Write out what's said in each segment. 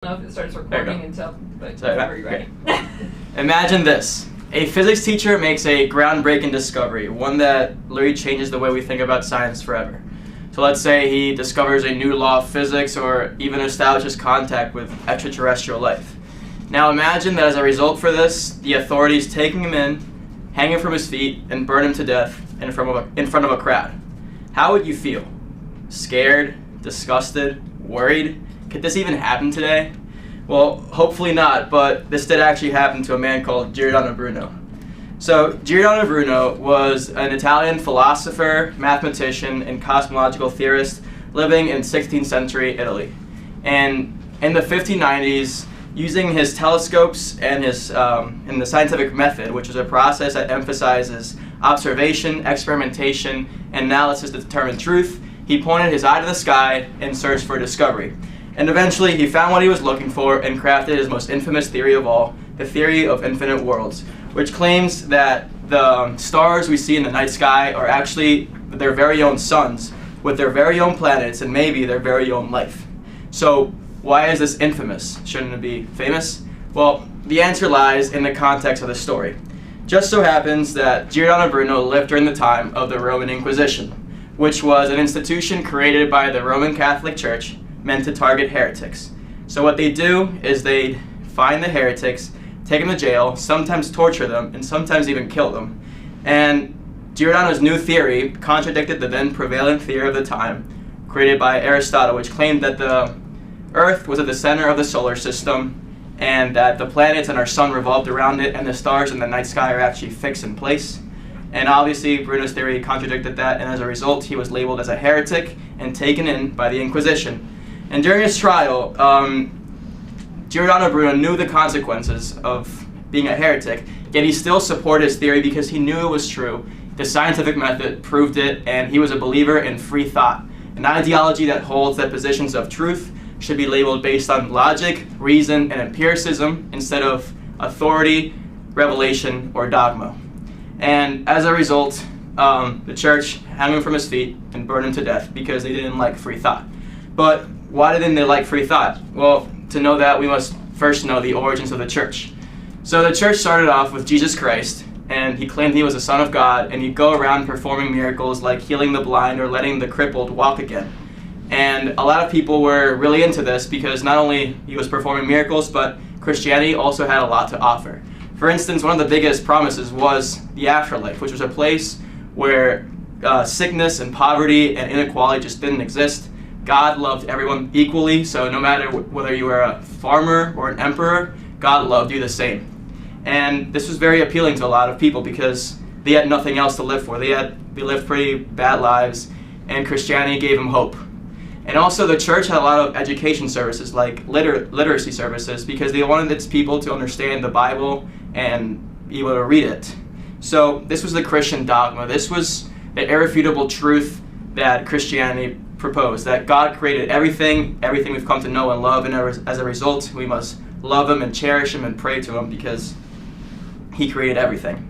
know if it starts recording until, but whenever you're ready. Imagine this. A physics teacher makes a groundbreaking discovery, one that literally changes the way we think about science forever. So let's say he discovers a new law of physics or even establishes contact with extraterrestrial life. Now imagine that as a result for this, the authorities taking him in, hang him from his feet, and burn him to death in front of a crowd. How would you feel? Scared? Disgusted? Worried? Could this even happen today? Well, hopefully not, but this did actually happen to a man called Giordano Bruno. So, Giordano Bruno was an Italian philosopher, mathematician, and cosmological theorist living in 16th century Italy. And in the 1590s, using his telescopes and the scientific method, which is a process that emphasizes observation, experimentation, and analysis to determine truth, he pointed his eye to the sky and searched for discovery. And eventually he found what he was looking for and crafted his most infamous theory of all, the theory of infinite worlds, which claims that the stars we see in the night sky are actually their very own suns, with their very own planets and maybe their very own life. So why is this infamous? Shouldn't it be famous? Well, the answer lies in the context of the story. Just so happens that Giordano Bruno lived during the time of the Roman Inquisition, which was an institution created by the Roman Catholic Church meant to target heretics. So what they do is they find the heretics, take them to jail, sometimes torture them, and sometimes even kill them. And Giordano's new theory contradicted the then prevailing theory of the time, created by Aristotle, which claimed that the Earth was at the center of the solar system, and that the planets and our sun revolved around it, and the stars in the night sky are actually fixed in place. And obviously, Bruno's theory contradicted that, and as a result, he was labeled as a heretic and taken in by the Inquisition. And during his trial, Giordano Bruno knew the consequences of being a heretic, yet he still supported his theory because he knew it was true. The scientific method proved it, and he was a believer in free thought, an ideology that holds that positions of truth should be labeled based on logic, reason, and empiricism instead of authority, revelation, or dogma. And as a result, the church hung him from his feet and burned him to death because they didn't like free thought. But why didn't they like free thought? Well, to know that, we must first know the origins of the church. So the church started off with Jesus Christ, and he claimed he was the Son of God, and he'd go around performing miracles like healing the blind or letting the crippled walk again. And a lot of people were really into this because not only he was performing miracles, but Christianity also had a lot to offer. For instance, one of the biggest promises was the afterlife, which was a place where sickness and poverty and inequality just didn't exist. God loved everyone equally, so no matter whether you were a farmer or an emperor, God loved you the same. And this was very appealing to a lot of people because they had nothing else to live for. They lived pretty bad lives, and Christianity gave them hope. And also the church had a lot of education services like literacy services because they wanted its people to understand the Bible and be able to read it. So this was the Christian dogma. This was the irrefutable truth that Christianity proposed, that God created everything we've come to know and love, and as a result, we must love Him and cherish Him and pray to Him because He created everything.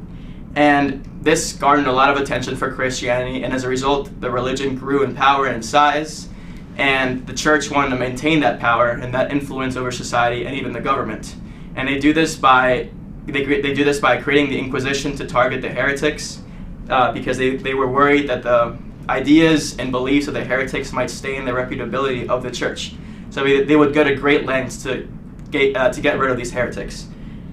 And this garnered a lot of attention for Christianity, and as a result, the religion grew in power and in size, and the church wanted to maintain that power and that influence over society and even the government. And they do this by creating the Inquisition to target the heretics because they were worried that the ideas and beliefs of the heretics might stain the reputability of the church. So they would go to great lengths to get rid of these heretics.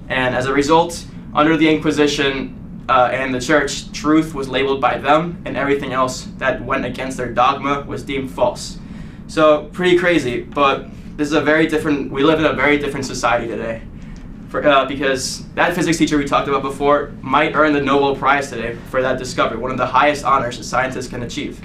And as a result, under the Inquisition and the church, truth was labeled by them, and everything else that went against their dogma was deemed false. So pretty crazy, but we live in a very different society today. Because that physics teacher we talked about before might earn the Nobel Prize today for that discovery, one of the highest honors a scientist can achieve.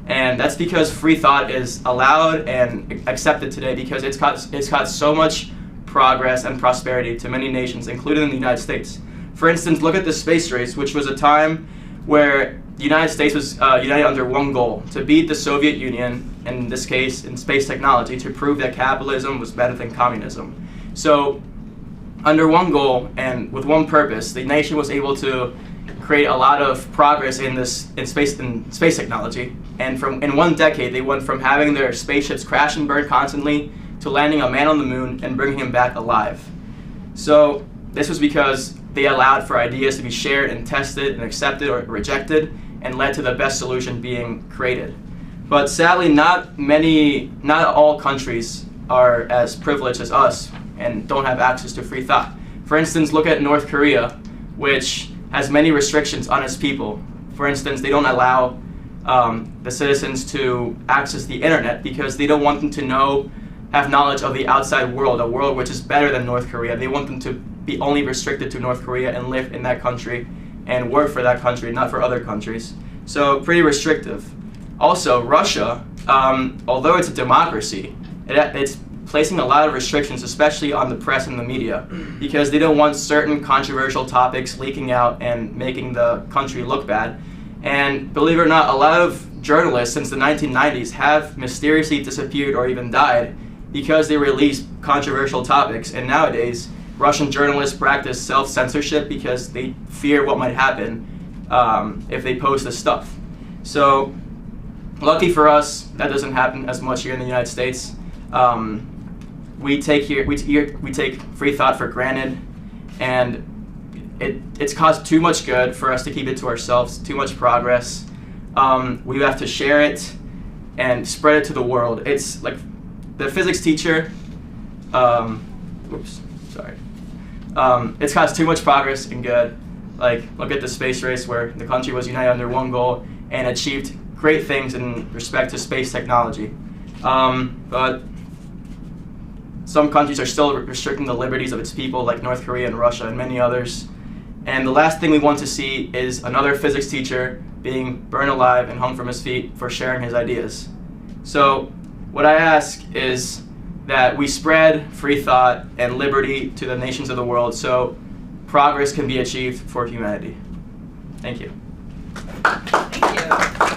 And that's because free thought is allowed and accepted today because it's got so much progress and prosperity to many nations, including the United States. For instance, look at the space race, which was a time where the United States was united under one goal, to beat the Soviet Union, in this case in space technology, to prove that capitalism was better than communism. So under one goal and with one purpose, the nation was able to create a lot of progress in space technology. And in one decade, they went from having their spaceships crash and burn constantly to landing a man on the moon and bringing him back alive. So this was because they allowed for ideas to be shared and tested and accepted or rejected, and led to the best solution being created. But sadly, not all countries are as privileged as us and don't have access to free thought. For instance, look at North Korea, which has many restrictions on its people. For instance, they don't allow the citizens to access the internet because they don't want them to have knowledge of the outside world, a world which is better than North Korea. They want them to be only restricted to North Korea and live in that country and work for that country, not for other countries. So pretty restrictive. Also, Russia, although it's a democracy, it's placing a lot of restrictions, especially on the press and the media, because they don't want certain controversial topics leaking out and making the country look bad. And believe it or not, a lot of journalists since the 1990s have mysteriously disappeared or even died because they released controversial topics. And nowadays, Russian journalists practice self-censorship because they fear what might happen if they post this stuff. So, lucky for us, that doesn't happen as much here in the United States. We take free thought for granted, and it's caused too much good for us to keep it to ourselves, too much progress. We have to share it and spread it to the world. It's like the physics teacher, it's caused too much progress and good. Like, look at the space race where the country was united under one goal and achieved great things in respect to space technology. But some countries are still restricting the liberties of its people, like North Korea and Russia and many others. And the last thing we want to see is another physics teacher being burned alive and hung from his feet for sharing his ideas. So what I ask is that we spread free thought and liberty to the nations of the world so progress can be achieved for humanity. Thank you. Thank you.